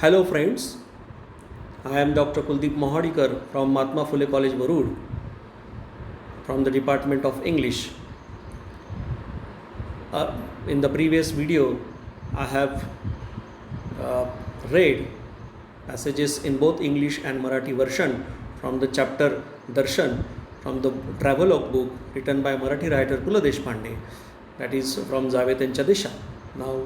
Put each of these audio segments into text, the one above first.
Hello friends, I am Dr. Kuldeep Mohadikar from Mahatma Phule College, Varud, from the Department of English. In the previous video, I have read passages in both English and Marathi version from the chapter Darshan from the Travelogue book written by Marathi writer Pula Deshpande, that is from Jaave Tencha Desha. Now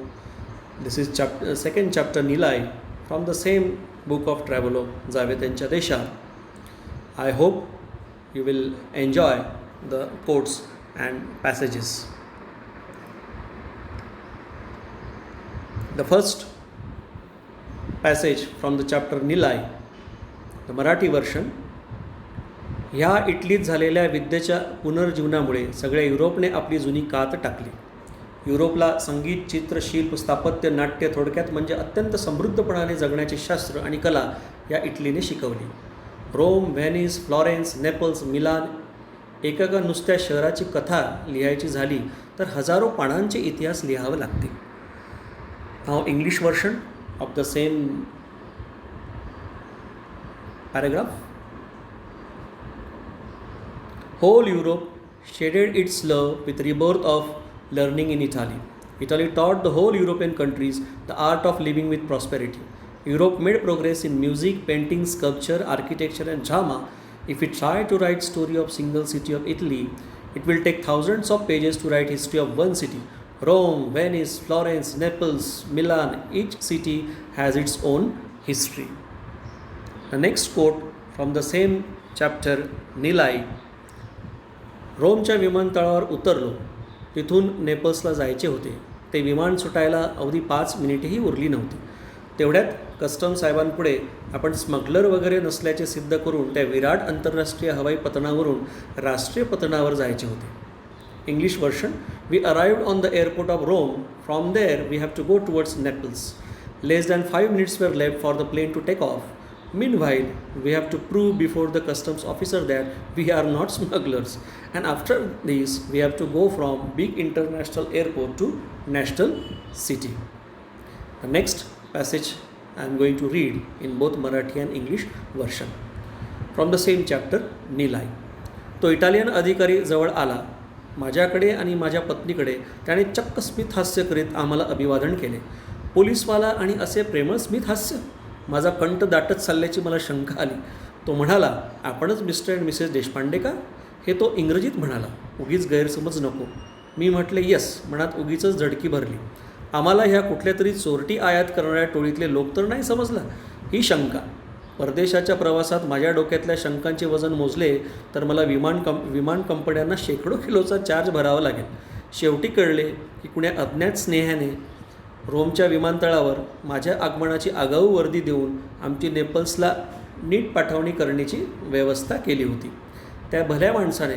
this is second chapter Nilai from the same book of Travelogue, Jaave Tencha Desha. I hope you will enjoy the quotes and passages. The first passage from the chapter Nilai, the Marathi version. ह्या इटलीत झालेल्या विद्येच्या पुनर्जीवनामुळे सगळ्या युरोपने आपली जुनी कात टाकली. युरोपला संगीत, चित्र, शिल्प, स्थापत्य, नाट्य, थोडक्यात म्हणजे अत्यंत समृद्धपणाने जगण्याचे शास्त्र आणि कला या इटलीने शिकवली. Rome, Venice, Florence, Naples, Milan, एका नुसत्या शहराची कथा लिहायची झाली तर हजारो पानांचे इतिहास लिहावे लागतील. नाव English version of the same paragraph. Whole Europe shaded its love with rebirth of learning in Italy. Italy taught the whole European countries the art of living with prosperity. Europe made progress in music, painting, sculpture, architecture and drama. If we try to write story of single city of Italy, it will take thousands of pages to write history of one city. Rome, Venice, Florence, Naples, Milan, each city has its own history. The next quote from the same chapter Nilai. रोमच्या विमानतळावर उतरलो. तिथून नेपल्सला जायचे होते. ते विमान सुटायला अवधी 5 मिनिटेही उरली नव्हती. तेवढ्यात कस्टम साहेबांपुढे आपण स्मगलर वगैरे नसल्याचे सिद्ध करून त्या विराट आंतरराष्ट्रीय हवाई पतनावरून राष्ट्रीय पतनावर जायचे होते. English version. We arrived on the airport of Rome. From there we have to go towards Naples. Less than 5 minutes were left for the plane to take off. Meanwhile, we have to prove before the customs officer that we are not smugglers. And after this, we have to go from big international airport to national city. The next passage I am going to read in both Marathi and English version. From the same chapter, Nilai. तो Italian अधिकारी जवळ आला. माझ्याकडे आणि माझ्या पत्नीकडे त्याने चक्क स्मित हास्य करीत आम्हाला अभिवादन केले. पोलीसवाला आणि असे प्रेमळ स्मित हास्य. माझा कंठ दाटत चालल्याची मला शंका आली. तो म्हणाला, आपणच मिस्टर अँड मिसेस देशपांडे का? हे तो इंग्रजीत म्हणाला. उगीच गैरसमज नको. मी म्हटले यस. मनात उगीचच झडकी भरली. आम्हाला ह्या कुठल्या तरी चोरटी आयात करणाऱ्या टोळीतले लोक तर नाही समजला? ही शंका. परदेशाच्या प्रवासात माझ्या डोक्यातल्या शंकांचे वजन मोजले तर मला विमान कंपन्यांना शेकडो किलोचा चार्ज भरावा लागेल. शेवटी कळले की कुण्या अज्ञात स्नेहाने रोमच्या विमानतळावर माझ्या आगमनाची आगाऊ वर्दी देऊन आमची नेपल्सला नीट पाठवणी करण्याची व्यवस्था केली होती. त्या भल्या माणसाने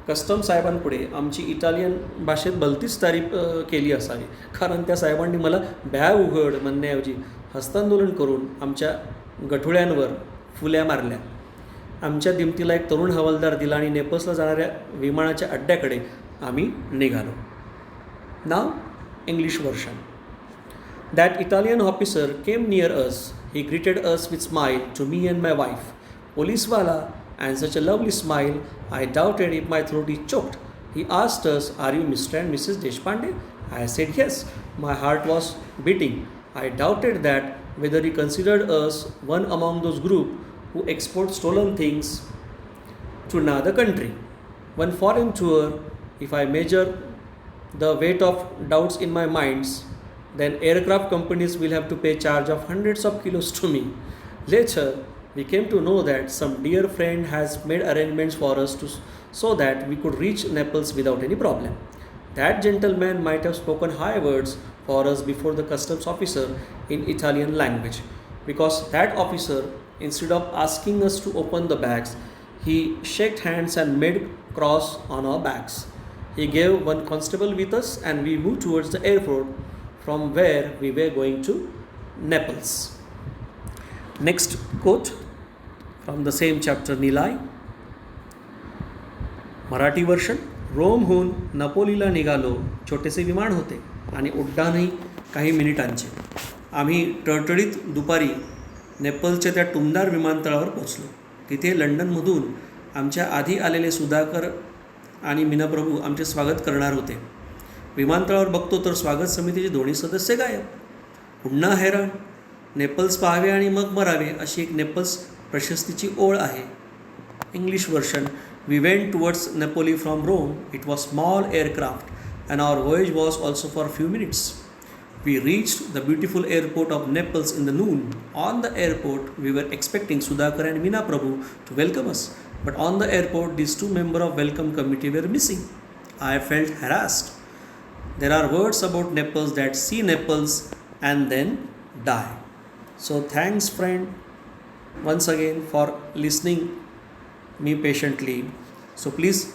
कस्टम साहेबांपुढे आमची इटालियन भाषेत भलतीच तारीफ केली असावी, कारण त्या साहेबांनी मला बॅग उघड म्हणण्याऐवजी हस्तांदोलन करून आमच्या गठुळ्यांवर फुल्या मारल्या. आमच्या दिमतीला एक तरुण हवालदार दिला आणि नेपल्सला जाणाऱ्या विमानाच्या अड्ड्याकडे आम्ही निघालो. नाव English version. That Italian officer came near us. He greeted us with smile to me and my wife. Policewala, and such a lovely smile, I doubted if my throat is choked. He asked us, are you Mr. and Mrs. Deshpande? I said yes. My heart was beating. I doubted that whether he considered us one among those group who export stolen things to another country. One foreign tour, if I measure the weight of doubts in my minds, then aircraft companies will have to pay charge of hundreds of kilos to me. Later, we came to know that some dear friend has made arrangements for us so that we could reach Naples without any problem. That gentleman might have spoken high words for us before the customs officer in Italian language, because that officer, instead of asking us to open the bags, he shook hands and made cross on our backs. He gave one constable with us and we moved towards the airport from where we were going to Naples. Next quote from the same chapter Nilai. Marathi version. रोमहून नपोलीला निघालो. छोटेसे विमान होते आणि उड्डाणही काही मिनिटांचे. आम्ही टळटळीत दुपारी नेपलच्या त्या टुमदार विमानतळावर पोचलो. तिथे लंडनमधून आमच्या आधी आलेले सुधाकर आणि मीना प्रभू आमचे स्वागत करणार होते. विमानतळावर बघतो तर स्वागत समितीचे दोन्ही सदस्य गायब. पुन्हा हैराण. नेपल्स पाहावे आणि मग मरावे अशी एक नेपल्स प्रशस्तीची ओळ आहे. English version. We went towards Napoli from Rome. It was small aircraft and our voyage was also for few minutes. We reached the beautiful airport of Naples in the noon. On the airport, we were expecting Sudhakar and Meena Prabhu to welcome us. But on the airport, these two members of welcome committee were missing. I felt harassed. There are words about Naples that see Naples and then die. So thanks friend once again for listening me patiently. So please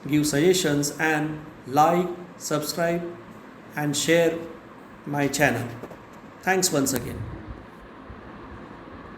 give suggestions and like, subscribe and share my channel. Thanks once again.